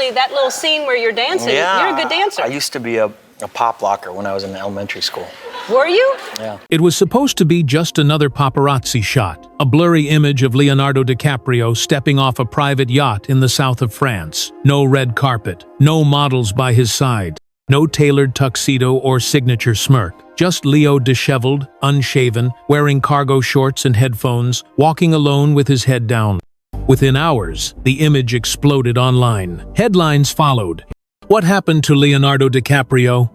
actually, that little scene where you're dancing, you're a good dancer. I used to be a pop locker when I was in elementary school. Were you? Yeah. It was supposed to be just another paparazzi shot, a blurry image of Leonardo DiCaprio stepping off a private yacht in the south of France. No red carpet, no models by his side, no tailored tuxedo or signature smirk. Just Leo disheveled, unshaven, wearing cargo shorts and headphones, walking alone with his head down. Within hours, the image exploded online. Headlines followed. What happened to Leonardo DiCaprio?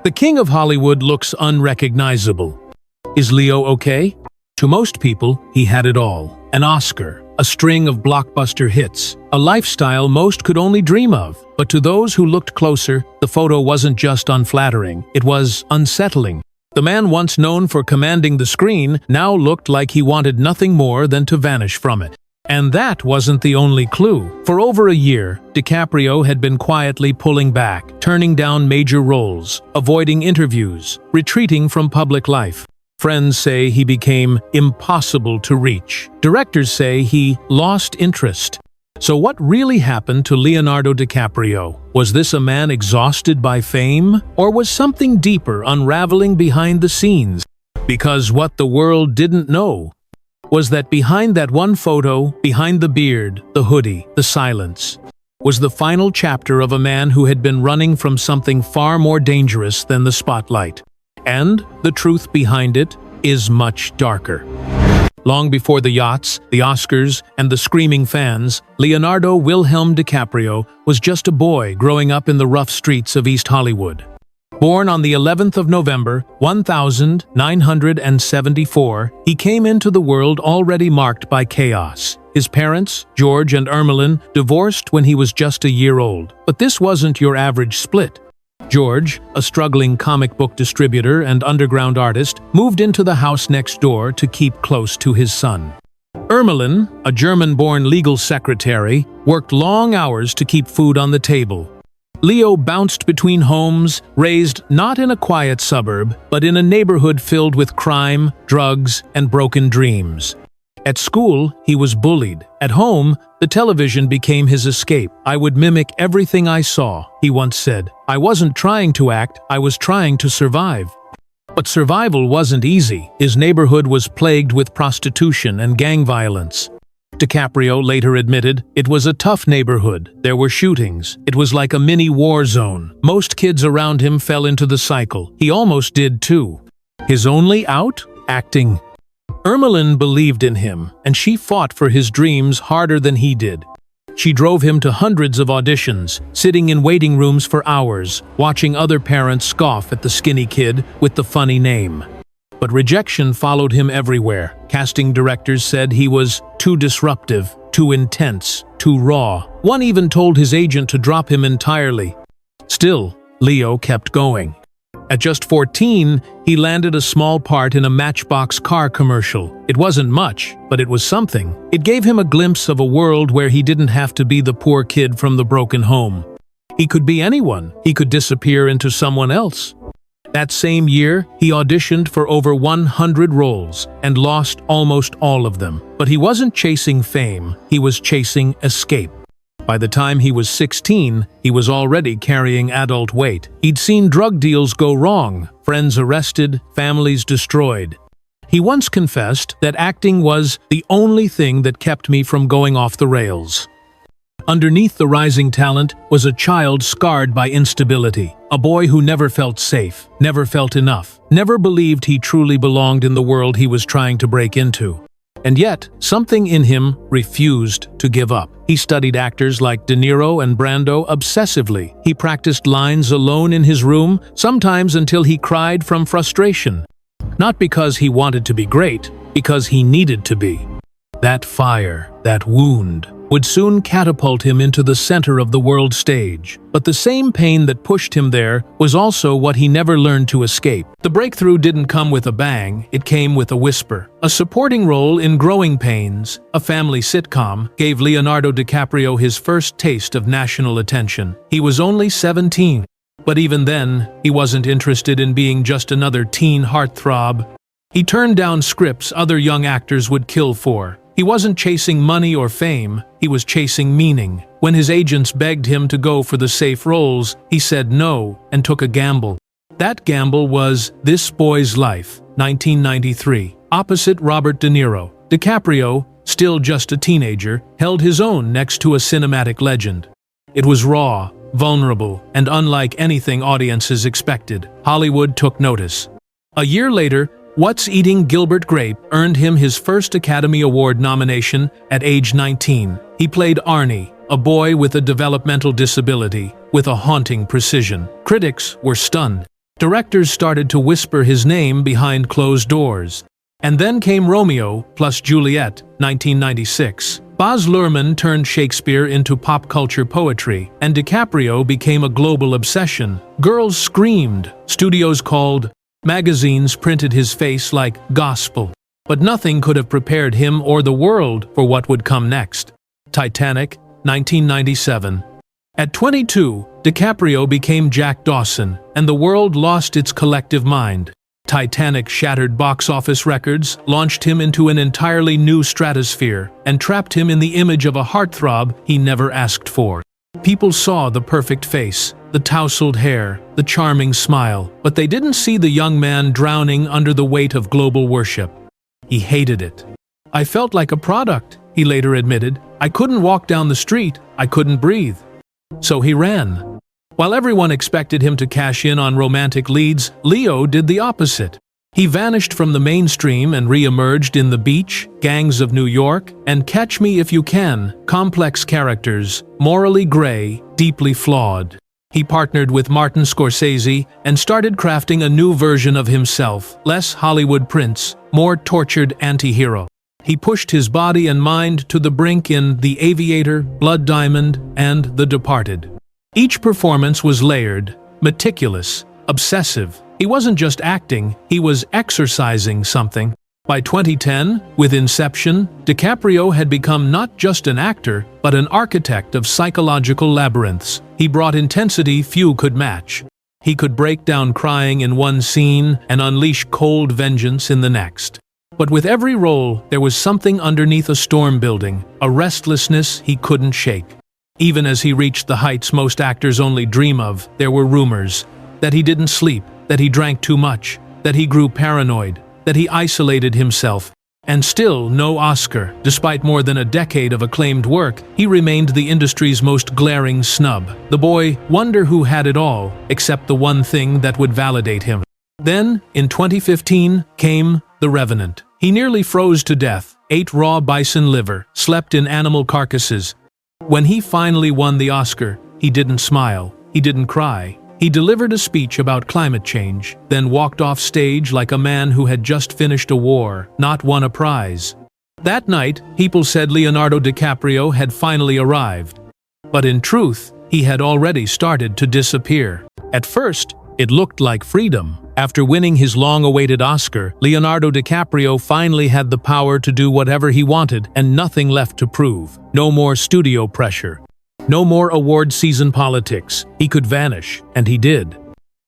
The king of Hollywood looks unrecognizable. Is Leo okay? To most people, he had it all. An Oscar, a string of blockbuster hits, a lifestyle most could only dream of. But to those who looked closer, the photo wasn't just unflattering, it was unsettling. The man once known for commanding the screen now looked like he wanted nothing more than to vanish from it. And that wasn't the only clue. For over a year, DiCaprio had been quietly pulling back, turning down major roles, avoiding interviews, retreating from public life. Friends say he became impossible to reach. Directors say he lost interest. So what really happened to Leonardo DiCaprio? Was this a man exhausted by fame? Or was something deeper unraveling behind the scenes? Because what the world didn't know was that behind that one photo, behind the beard, the hoodie, the silence, was the final chapter of a man who had been running from something far more dangerous than the spotlight. And the truth behind it is much darker. Long before the yachts, the Oscars, and the screaming fans, Leonardo Wilhelm DiCaprio was just a boy growing up in the rough streets of East Hollywood. Born on the 11th of November, 1974, he came into the world already marked by chaos. His parents, George and Ermeline, divorced when he was just a year old. But this wasn't your average split. George, a struggling comic book distributor and underground artist, moved into the house next door to keep close to his son. Ermeline, a German-born legal secretary, worked long hours to keep food on the table. Leo bounced between homes, raised not in a quiet suburb, but in a neighborhood filled with crime, drugs, and broken dreams. At school, he was bullied. At home, the television became his escape. "I would mimic everything I saw," he once said. "I wasn't trying to act, I was trying to survive." But survival wasn't easy. His neighborhood was plagued with prostitution and gang violence. DiCaprio later admitted, "It was a tough neighborhood. There were shootings. It was like a mini war zone. Most kids around him fell into the cycle. He almost did too." His only out? Acting. Ermeline believed in him, and she fought for his dreams harder than he did. She drove him to hundreds of auditions, sitting in waiting rooms for hours, watching other parents scoff at the skinny kid with the funny name. But rejection followed him everywhere. Casting directors said he was too disruptive, too intense, too raw. One even told his agent to drop him entirely. Still, Leo kept going. At just 14, he landed a small part in a Matchbox car commercial. It wasn't much, but it was something. It gave him a glimpse of a world where he didn't have to be the poor kid from the broken home. He could be anyone. He could disappear into someone else. That same year, he auditioned for over 100 roles and lost almost all of them. But he wasn't chasing fame, he was chasing escape. By the time he was 16, he was already carrying adult weight. He'd seen drug deals go wrong, friends arrested, families destroyed. He once confessed that acting was the only thing that kept me from going off the rails. Underneath the rising talent was a child scarred by instability, a boy who never felt safe, never felt enough, never believed he truly belonged in the world he was trying to break into. And yet, something in him refused to give up. He studied actors like De Niro and Brando obsessively. He practiced lines alone in his room, sometimes until he cried from frustration. Not because he wanted to be great, because he needed to be. That fire, that wound, would soon catapult him into the center of the world stage. But the same pain that pushed him there was also what he never learned to escape. The breakthrough didn't come with a bang, it came with a whisper. A supporting role in Growing Pains, a family sitcom, gave Leonardo DiCaprio his first taste of national attention. He was only 17. But even then, he wasn't interested in being just another teen heartthrob. He turned down scripts other young actors would kill for. He wasn't chasing money or fame, he was chasing meaning. When his agents begged him to go for the safe roles, he said no and took a gamble. That gamble was This Boy's Life, 1993. Opposite Robert De Niro, DiCaprio, still just a teenager, held his own next to a cinematic legend. It was raw, vulnerable, and unlike anything audiences expected. Hollywood took notice. A year later, What's Eating Gilbert Grape earned him his first Academy Award nomination at age 19. He played Arnie, a boy with a developmental disability, with a haunting precision. Critics were stunned. Directors started to whisper his name behind closed doors. And then came Romeo plus Juliet, 1996. Baz Luhrmann turned Shakespeare into pop culture poetry, and DiCaprio became a global obsession. Girls screamed, studios called, magazines printed his face like gospel. But nothing could have prepared him or the world for what would come next. Titanic, 1997. At 22, DiCaprio became Jack Dawson, and the world lost its collective mind. Titanic shattered box office records, launched him into an entirely new stratosphere, and trapped him in the image of a heartthrob he never asked for. People saw the perfect face, the tousled hair, the charming smile, but they didn't see the young man drowning under the weight of global worship. He hated it. "I felt like a product," he later admitted. "I couldn't walk down the street, I couldn't breathe." So he ran. While everyone expected him to cash in on romantic leads, Leo did the opposite. He vanished from the mainstream and re-emerged in The Beach, Gangs of New York, and Catch Me If You Can, complex characters, morally gray, deeply flawed. He partnered with Martin Scorsese and started crafting a new version of himself, less Hollywood prince, more tortured anti-hero. He pushed his body and mind to the brink in The Aviator, Blood Diamond, and The Departed. Each performance was layered, meticulous, obsessive. He wasn't just acting, he was exercising something. By 2010, with Inception, DiCaprio had become not just an actor, but an architect of psychological labyrinths. He brought intensity few could match. He could break down crying in one scene and unleash cold vengeance in the next. But with every role, there was something underneath a storm building, a restlessness he couldn't shake. Even as he reached the heights most actors only dream of, there were rumors that he didn't sleep, that he drank too much, that he grew paranoid, that he isolated himself. And still, no Oscar. Despite more than a decade of acclaimed work, he remained the industry's most glaring snub. The boy wonder who had it all, except the one thing that would validate him. Then, in 2015, came The Revenant. He nearly froze to death, ate raw bison liver, slept in animal carcasses. When he finally won the Oscar, he didn't smile, he didn't cry. He delivered a speech about climate change, then walked off stage like a man who had just finished a war, not won a prize. That night, people said Leonardo DiCaprio had finally arrived. But in truth, he had already started to disappear. At first, it looked like freedom. After winning his long-awaited Oscar, Leonardo DiCaprio finally had the power to do whatever he wanted and nothing left to prove. No more studio pressure. No more award season politics. He could vanish, and he did.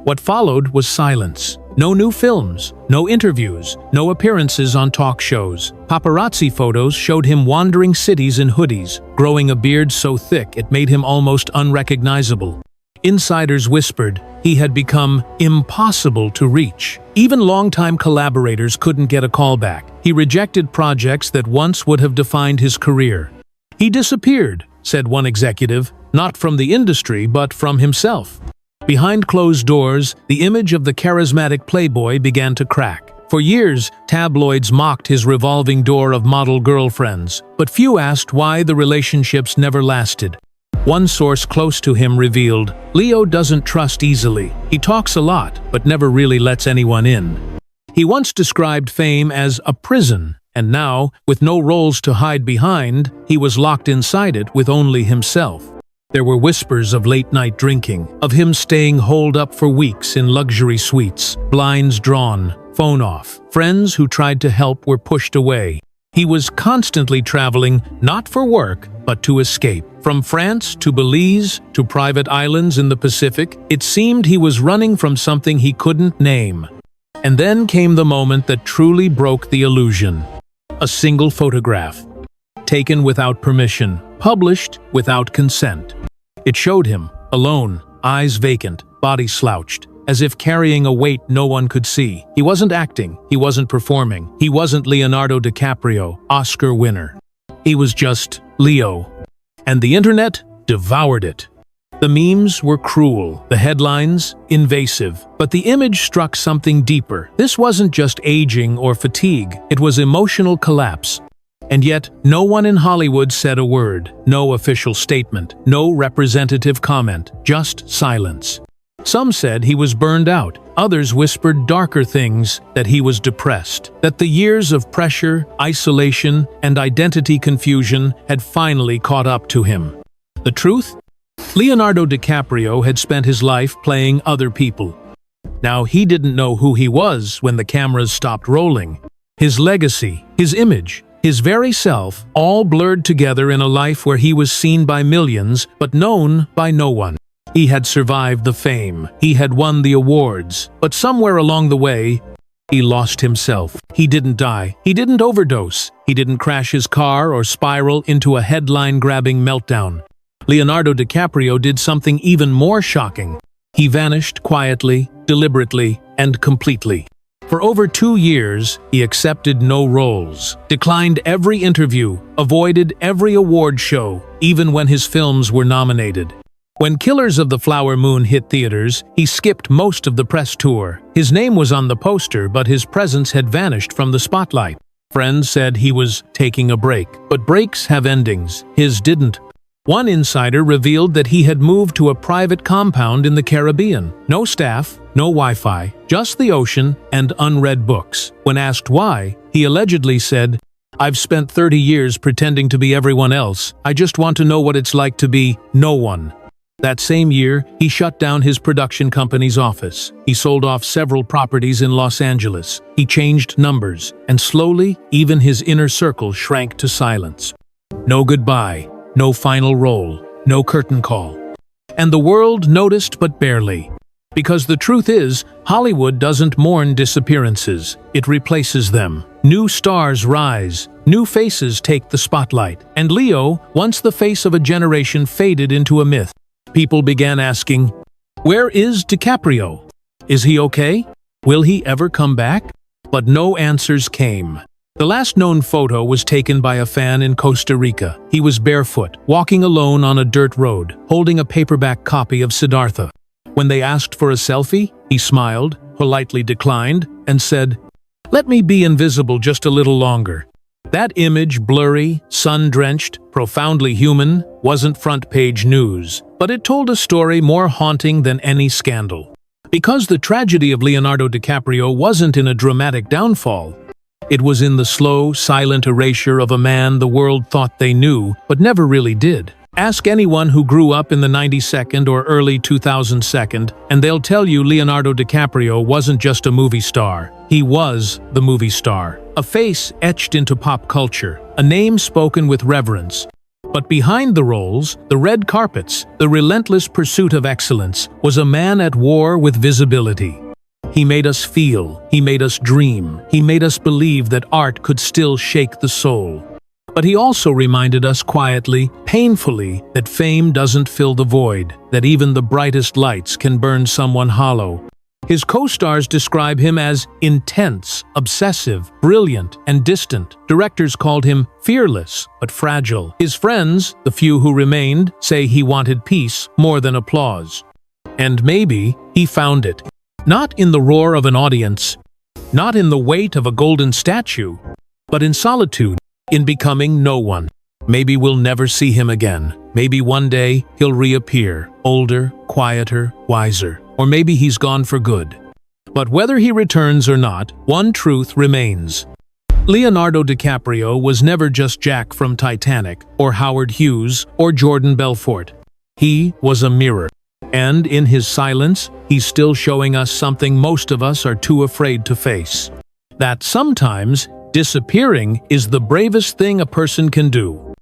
What followed was silence. No new films, no interviews, no appearances on talk shows. Paparazzi photos showed him wandering cities in hoodies, growing a beard so thick it made him almost unrecognizable. Insiders whispered he had become impossible to reach. Even longtime collaborators couldn't get a call back. He rejected projects that once would have defined his career. "He disappeared," said one executive, not from the industry but from himself. Behind closed doors, the image of the charismatic playboy began to crack. For years, tabloids mocked his revolving door of model girlfriends, but few asked why the relationships never lasted. One source close to him revealed, "Leo doesn't trust easily. He talks a lot, but never really lets anyone in." He once described fame as a prison, and now, with no roles to hide behind, he was locked inside it with only himself. There were whispers of late-night drinking, of him staying holed up for weeks in luxury suites, blinds drawn, phone off. Friends who tried to help were pushed away. He was constantly traveling, not for work, but to escape. From France to Belize to private islands in the Pacific, it seemed he was running from something he couldn't name. And then came the moment that truly broke the illusion. A single photograph, taken without permission, published without consent. It showed him, alone, eyes vacant, body slouched, as if carrying a weight no one could see. He wasn't acting, he wasn't performing, he wasn't Leonardo DiCaprio, Oscar winner. He was just Leo. And the internet devoured it. The memes were cruel, the headlines invasive, but the image struck something deeper. This wasn't just aging or fatigue, it was emotional collapse. And yet, no one in Hollywood said a word, no official statement, no representative comment, just silence. Some said he was burned out, others whispered darker things, that he was depressed, that the years of pressure, isolation, and identity confusion had finally caught up to him. The truth? Leonardo DiCaprio had spent his life playing other people. Now he didn't know who he was when the cameras stopped rolling. His legacy, his image, his very self, all blurred together in a life where he was seen by millions, but known by no one. He had survived the fame, he had won the awards, but somewhere along the way, he lost himself. He didn't die, he didn't overdose, he didn't crash his car or spiral into a headline-grabbing meltdown. Leonardo DiCaprio did something even more shocking. He vanished quietly, deliberately, and completely. For over 2 years, he accepted no roles, declined every interview, avoided every award show, even when his films were nominated. When Killers of the Flower Moon hit theaters, he skipped most of the press tour. His name was on the poster, but his presence had vanished from the spotlight. Friends said he was taking a break, but breaks have endings. His didn't. One insider revealed that he had moved to a private compound in the Caribbean. No staff, no Wi-Fi, just the ocean and unread books. When asked why, he allegedly said, "I've spent 30 years pretending to be everyone else. I just want to know what it's like to be no one." That same year, he shut down his production company's office. He sold off several properties in Los Angeles. He changed numbers, and slowly, even his inner circle shrank to silence. No goodbye. No final role, no curtain call. And the world noticed but barely. Because the truth is, Hollywood doesn't mourn disappearances, it replaces them. New stars rise, new faces take the spotlight. And Leo, once the face of a generation, faded into a myth. People began asking, where is DiCaprio? Is he okay? Will he ever come back? But no answers came. The last known photo was taken by a fan in Costa Rica. He was barefoot, walking alone on a dirt road, holding a paperback copy of Siddhartha. When they asked for a selfie, he smiled, politely declined, and said, "Let me be invisible just a little longer." That image, blurry, sun-drenched, profoundly human, wasn't front-page news, but it told a story more haunting than any scandal. Because the tragedy of Leonardo DiCaprio wasn't in a dramatic downfall. It was in the slow, silent erasure of a man the world thought they knew, but never really did. Ask anyone who grew up in the 92nd or early 2002, and they'll tell you Leonardo DiCaprio wasn't just a movie star. He was the movie star. A face etched into pop culture, a name spoken with reverence. But behind the roles, the red carpets, the relentless pursuit of excellence, was a man at war with visibility. He made us feel, he made us dream, he made us believe that art could still shake the soul. But he also reminded us quietly, painfully, that fame doesn't fill the void, that even the brightest lights can burn someone hollow. His co-stars describe him as intense, obsessive, brilliant, and distant. Directors called him fearless, but fragile. His friends, the few who remained, say he wanted peace more than applause. And maybe he found it. Not in the roar of an audience, not in the weight of a golden statue, but in solitude, in becoming no one. Maybe we'll never see him again. Maybe one day he'll reappear, older, quieter, wiser. Or maybe he's gone for good. But whether he returns or not, one truth remains. Leonardo DiCaprio was never just Jack from Titanic, or Howard Hughes, or Jordan Belfort. He was a mirror. And in his silence, he's still showing us something most of us are too afraid to face. That sometimes, disappearing is the bravest thing a person can do.